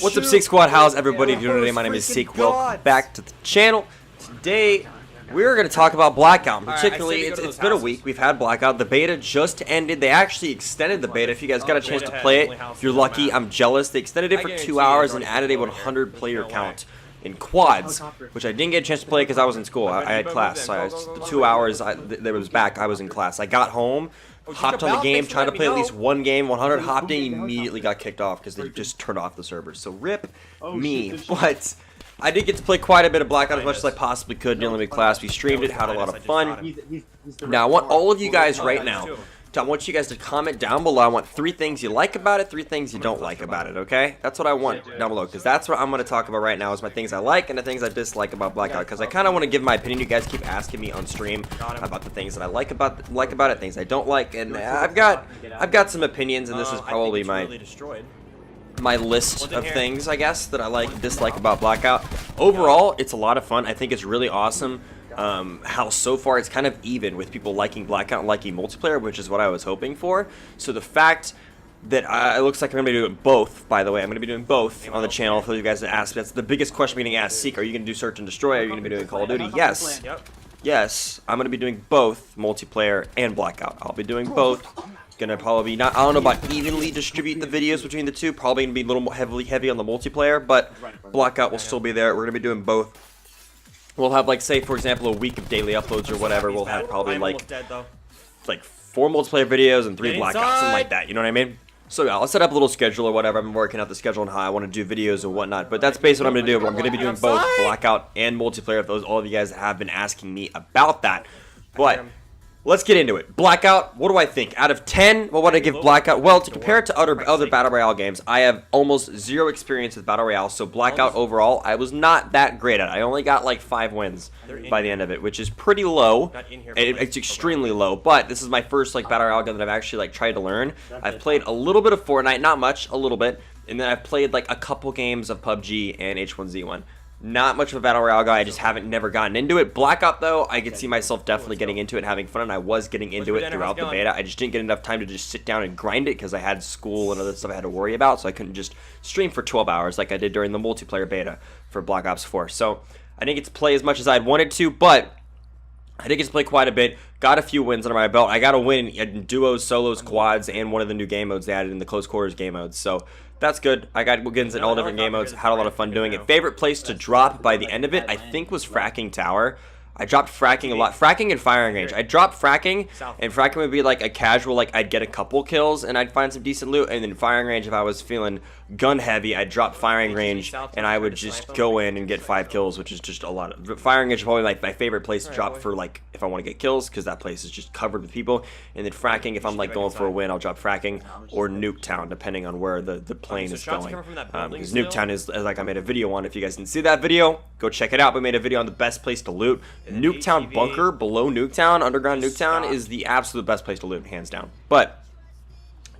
What's up, Seek Squad? How's everybody doing today? My name is Seek. Welcome back to the channel. Today, we're going to talk about Blackout. Particularly, it's been a week. We've had Blackout. The beta just ended. They actually extended the beta. If you guys got a chance to play it, if you're lucky, I'm jealous. They extended it for 2 hours and added a 100-player count in quads, which I didn't get a chance to play because I was in school. I had class. So the 2 hours that was back, I was in class. I got home, hopped on the game, tried to play at least one game, 100, hopped in, immediately got kicked off because they just turned off the servers. So rip me. But I did get to play quite a bit of Blackout as much as I possibly could in the limited class. We streamed it, had a lot of fun. Now I want all of you guys right now, I want you guys to comment down below. I want 3 things you like about it, 3 things you don't like about it, okay? That's what I want down below, because that's what I'm going to talk about right now is my things I like and the things I dislike about Blackout, because I kind of want to give my opinion. You guys keep asking me on stream about the things that I like about it, things I don't like, and I've got some opinions, and this is probably my list of things, I guess, that I like and dislike about Blackout. Overall, it's a lot of fun. I think it's really awesome. How so far it's kind of even with people liking Blackout and liking multiplayer, which is what I was hoping for. So the fact that it looks like I'm going to be doing both, by the way, I'm going to be doing both on the channel for you guys to ask. That's the biggest question I'm getting asked. Seek, are you going to do Search and Destroy? Are you going to be doing Call of Duty? Yes. Yes, I'm going to be doing both multiplayer and Blackout. I'll be doing both. Gonna probably not, I don't know about evenly distribute the videos between the two. Probably gonna be a little more heavy on the multiplayer, but Blackout will still be there. We're gonna be doing both. We'll have, like, say for example, a week of daily uploads or whatever. We'll have probably like 4 multiplayer videos and 3 Blackouts, something like that. You know what I mean? So yeah, I'll set up a little schedule or whatever. I'm working out the schedule and how I want to do videos and whatnot. But that's basically what I'm gonna do. But I'm gonna be doing both Blackout and multiplayer. If all of you guys have been asking me about that, but let's get into it. Blackout, what do I think? Out of 10, what would I give Blackout? Well, to compare it to other Battle Royale games, I have almost 0 experience with Battle Royale, so Blackout overall, I was not that great at it. I only got like 5 wins by the end of it, which is pretty low. It's extremely low, but this is my first like Battle Royale game that I've actually like tried to learn. I've played a little bit of Fortnite, not much, a little bit, and then I've played like a couple games of PUBG and H1Z1. Not much of a Battle Royale guy, I just never gotten into it. Blackout, though, I could see myself definitely getting into it and having fun, and I was getting into it throughout the beta. I just didn't get enough time to just sit down and grind it because I had school and other stuff I had to worry about, so I couldn't just stream for 12 hours like I did during the multiplayer beta for Black Ops 4. So I didn't get to play as much as I'd wanted to, but I did get to play quite a bit. Got a few wins under my belt. I got a win in duos, solos, quads, and one of the new game modes they added in the close quarters game modes. So that's good. I got wins in all different game modes. Had a lot of fun doing it. Favorite place to drop by the end of it, I think, was Fracking Tower. I dropped fracking a lot. Fracking and firing range. I dropped fracking, and fracking would be like a casual, like I'd get a couple kills and I'd find some decent loot. And then firing range, if I was feeling gun heavy, I'd drop firing range and I would just go in and get 5 kills, which is just a lot. Firing range is probably like my favorite place to drop for like if I want to get kills, because that place is just covered with people. And then fracking, if I'm like going for a win, I'll drop fracking or Nuketown, depending on where the plane is going. Because Nuketown is like I made a video on. If you guys didn't see that video, go check it out. We made a video on the best place to loot. Nuketown bunker below Nuketown, underground Nuketown, is the absolute best place to loot, hands down. But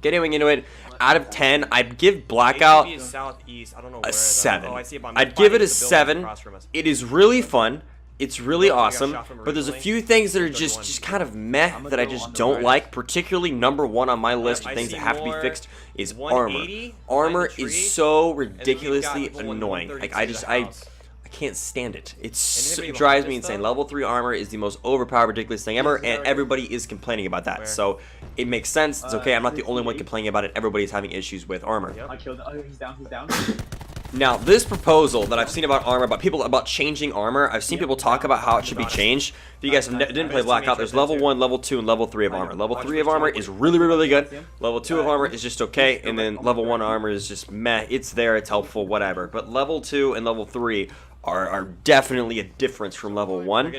getting into it, out of 10, I'd give Blackout a 7. I'd give it a 7. It is really fun. It's really awesome, but there's a few things that are just kind of meh that I just don't like. Particularly number 1 on my list of things that have to be fixed is armor. Armor is so ridiculously annoying. Like I can't stand it. It drives me insane. Level 3 armor is the most overpowered, ridiculous thing ever, and everybody is complaining about that. So it makes sense. It's okay. I'm not the only one complaining about it. Everybody's having issues with armor. I killed. Oh, he's down. He's down. Now, this proposal that I've seen about armor, about changing armor, I've seen people talk about how it should be changed. If you guys didn't play Blackout, there's level 1, level 2, and level 3 of armor. Level 3 of armor is really, really good. Level 2 of armor is just okay, and then level 1 armor is just meh. It's there, it's helpful, whatever. But level 2 and level 3 are definitely a difference from level 1.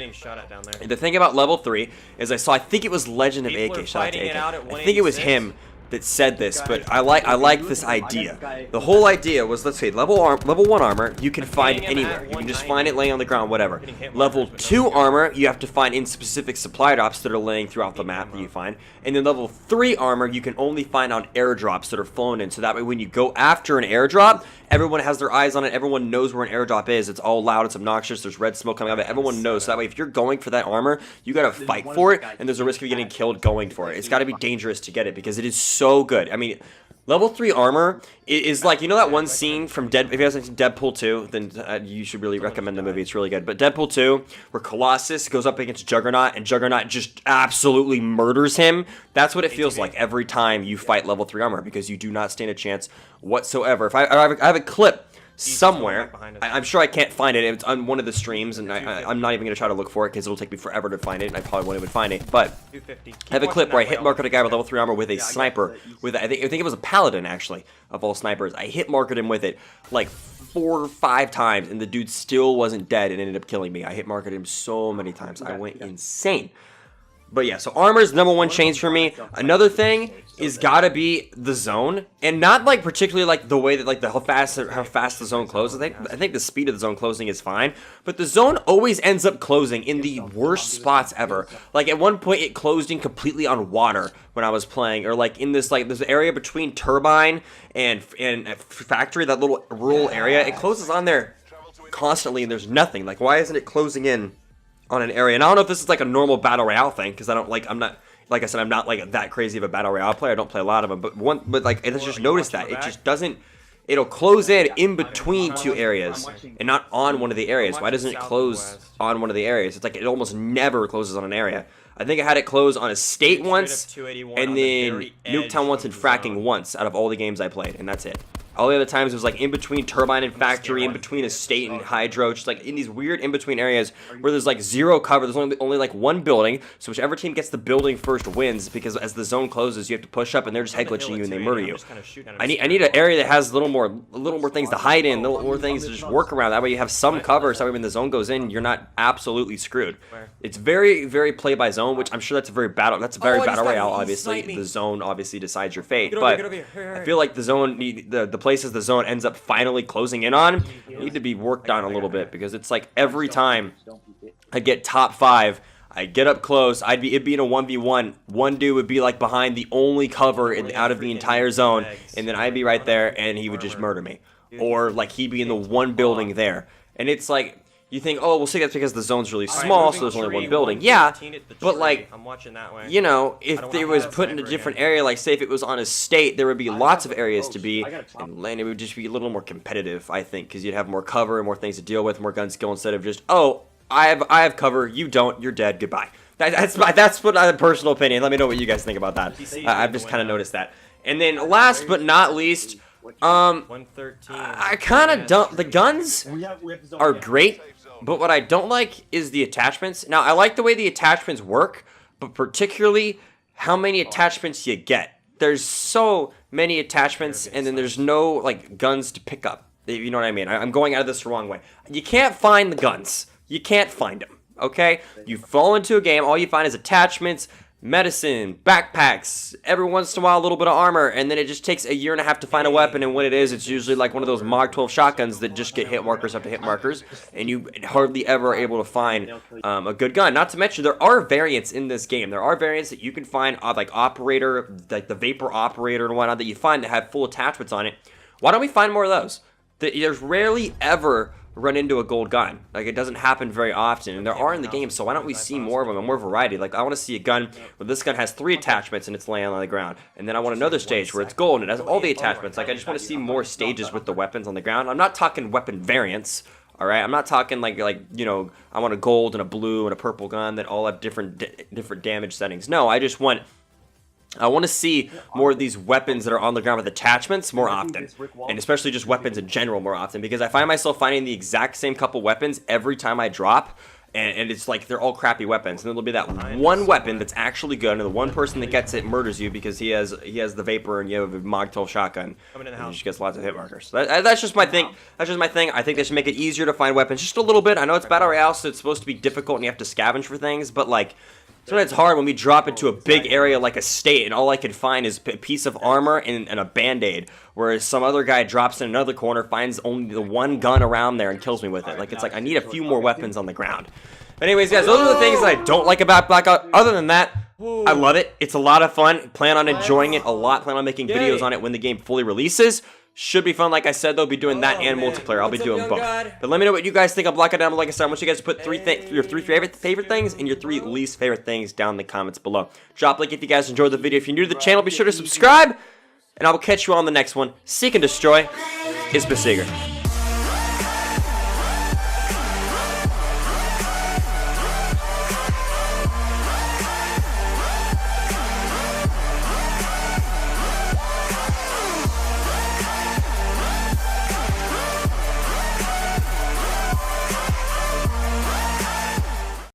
The thing about level 3 is I think it was Legend of AK, shout out to AK. I think it was him that said this, but I like this idea. The whole idea was, let's say level 1 armor you can find anywhere. You can just find it laying on the ground, whatever. Level 2 armor you have to find in specific supply drops that are laying throughout the map that you find. And then level 3 armor you can only find on airdrops that are flown in. So that way when you go after an airdrop, everyone has their eyes on it. Everyone knows where an airdrop is. It's all loud. It's obnoxious. There's red smoke coming out of it. Everyone knows. So that way if you're going for that armor, you gotta fight for it, and there's a risk of getting killed going for it. It's gotta be dangerous to get it because it is so good. I mean, Level 3 armor is like, you know that one scene from if you guys have seen Deadpool 2, then you should really recommend the movie. It's really good. But Deadpool 2, where Colossus goes up against Juggernaut, and Juggernaut just absolutely murders him. That's what it feels like every time you fight level 3 armor, because you do not stand a chance whatsoever. If I have a clip somewhere, I'm sure I can't find it. It's on one of the streams, and I'm not even going to try to look for it, because it'll take me forever to find it, and I probably won't even find it. But I have a clip where I hit market a guy with level 3 armor with a sniper, I think it was a paladin, actually, of all snipers. I hit market him with it like 4 or 5 times, and the dude still wasn't dead and ended up killing me. I hit market him so many times. I went insane. But yeah, so armor is number 1 change for me. Another thing is gotta be the zone, and not like particularly like the way that like how fast the zone closes. I think the speed of the zone closing is fine, but the zone always ends up closing in the worst spots ever. Like at one point, it closed in completely on water when I was playing, or like in this area between turbine and factory, that little rural area. It closes on there constantly, and there's nothing. Like, why isn't it closing in on an area? And I don't know if this is like a normal battle royale thing, because I'm not like I said, I'm not like that crazy of a battle royale player. I don't play a lot of them, but like I just noticed that it just doesn't. It'll close in between 2 areas and not on one of the areas. Why doesn't it close on one of the areas? It's like it almost never closes on an area. I think I had it close on a state once, and then Nuketown once, and fracking once out of all the games I played, and that's it. All the other times it was like in between turbine and factory, in between estate and hydro, just like in these weird in between areas where there's like zero cover. There's only like one building, so whichever team gets the building first wins, because as the zone closes, you have to push up, and they're just head glitching you and they murder you. I need an area that has a little more things to hide in, a little more things to just work around. That way you have some cover, so when the zone goes in, you're not absolutely screwed. It's very, very play by zone, which I'm sure that's a very battle royale. Obviously, the zone obviously decides your fate, but I feel like the zone the places the zone ends up finally closing in on need to be worked on a little bit, because it's like every time I get top 5, I get up close, it'd be in a 1v1, one dude would be like behind the only cover out of the entire zone, and then I'd be right there and he would just murder me, or like he'd be in the one building there, and it's like, you think, oh, we'll say that's because the zone's really small, so there's only one building. Yeah, but like, you know, if it was put in a different area, like say if it was on a state, there would be lots of areas to be, and land, it would just be a little more competitive, I think, because you'd have more cover and more things to deal with, more gun skill, instead of just, oh, I have cover, you don't, you're dead, goodbye. That's what my personal opinion. Let me know what you guys think about that. I've just kind of noticed that. And then last but not least, I kind of don't. The guns are great, but what I don't like is the attachments. Now, I like the way the attachments work, but particularly how many attachments you get. There's so many attachments, and then there's no like guns to pick up. You know what I mean? I'm going out of this the wrong way. You can't find the guns. You can't find them. Okay? You fall into a game, all you find is attachments, medicine, backpacks, every once in a while a little bit of armor, and then it just takes a year and a half to find a weapon, and when it is, it's usually like one of those Mach 12 shotguns that just get hit markers after hit markers, and you hardly ever are able to find a good gun. Not to mention, there are variants in this game. There are variants that you can find, like operator, like the Vapor Operator and whatnot, that you find that have full attachments on it. Why don't we find more of those? There's rarely ever run into a gold gun. Like, it doesn't happen very often, and there are in the game, so why don't we see more of them and more variety? Like, I want to see a gun where this gun has 3 attachments and it's laying on the ground, and then I want another stage where it's gold and it has all the attachments. Like, I just want to see more stages with the weapons on the ground. I'm not talking weapon variants, all right? I'm not talking like you know, I want a gold and a blue and a purple gun that all have different damage settings. No, I want to see more of these weapons that are on the ground with attachments more often, and especially just weapons in general more often, because I find myself finding the exact same couple weapons every time I drop, and it's like they're all crappy weapons, and then there'll be that one weapon that's actually good, and the one person that gets it murders you because he has the Vapor and you have a Mach 12 shotgun, and he just gets lots of hit markers. So that's just my thing. That's just my thing. I think they should make it easier to find weapons just a little bit. I know it's Battle Royale, so it's supposed to be difficult and you have to scavenge for things, but like, sometimes it's hard when we drop into a big area like a state and all I can find is a piece of armor and a band-aid, whereas some other guy drops in another corner, finds only the one gun around there and kills me with it. Like, it's like I need a few more weapons on the ground. But anyways, guys, those are the things that I don't like about Blackout. Other than that, I love it. It's a lot of fun. Plan on enjoying it a lot. Plan on making videos on it when the game fully releases. Should be fun. Like I said, they'll be doing that and multiplayer. I'll be doing both. But let me know what you guys think of Blackout down below. Like I said, I want you guys to put your 3 favorite things and your 3 least favorite things down in the comments below. Drop a like if you guys enjoyed the video. If you're new to the channel, be sure to subscribe. and I will catch you on the next one. Seek and destroy is Besieger.